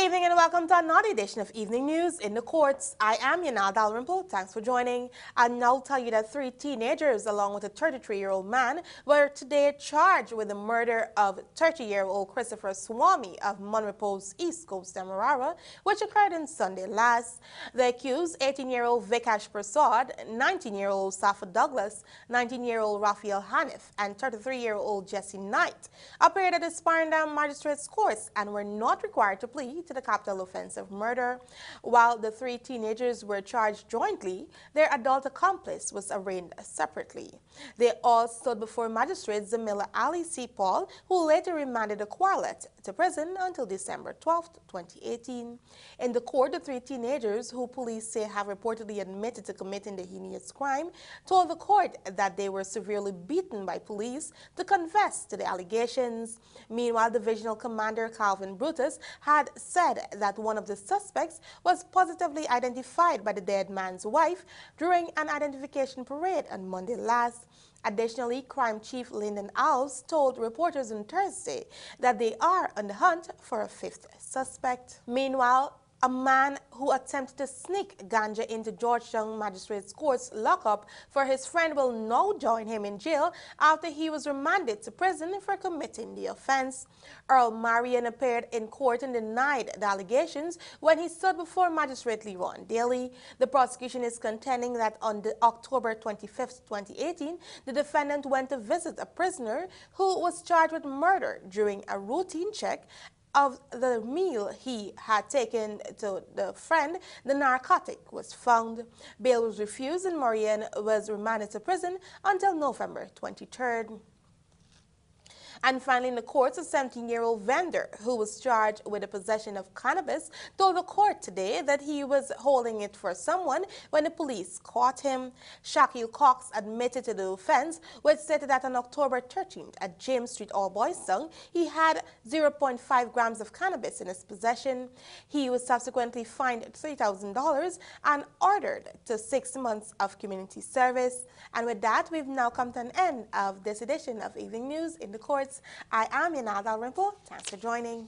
evening and welcome to another edition of Evening News in the Courts. I am Yana Dalrymple. Thanks for joining. And now I'll tell you that 3 teenagers along with a 33-year-old man were today charged with the murder of 30-year-old Christopher Swami of Monrepo's East Coast, Demerara, which occurred on Sunday last. The accused, 18-year-old Vikash Prasad, 19-year-old Safa Douglas, 19-year-old Raphael Hanif, and 33-year-old Jesse Knight, appeared at the Sparendam Magistrates Court and were not required to plead to the capital offense of murder. While the 3 teenagers were charged jointly, their adult accomplice was arraigned separately. They all stood before Magistrate Zamila Ali C. Paul, who later remanded the quartet to prison until December 12, 2018. In the court, the 3 teenagers, who police say have reportedly admitted to committing the heinous crime, told the court that they were severely beaten by police to confess to the allegations. Meanwhile, Divisional Commander Calvin Brutus had said that one of the suspects was positively identified by the dead man's wife during an identification parade on Monday last. Additionally, Crime Chief Lyndon Alves told reporters on Thursday that they are on the hunt for a 5th suspect. Meanwhile, a man who attempted to sneak ganja into Georgetown Magistrates Court's lockup for his friend will now join him in jail after he was remanded to prison for committing the offense. Earl Marion appeared in court and denied the allegations when he stood before Magistrate Leron Daly. The prosecution is contending that on October 25, 2018, the defendant went to visit a prisoner who was charged with murder during a routine check of the meal he had taken to the friend. The narcotic was found. Bail was refused and Marion was remanded to prison until November 23rd. And finally, in the courts, a 17-year-old vendor who was charged with the possession of cannabis told the court today that he was holding it for someone when the police caught him. Shaquille Cox admitted to the offense, which stated that on October 13th at James Street, All Boys Town, he had 0.5 grams of cannabis in his possession. He was subsequently fined $3,000 and ordered to 6 months of community service. And with that, we've now come to an end of this edition of Evening News in the Courts. I am Yana Dalrymple. Thanks for joining.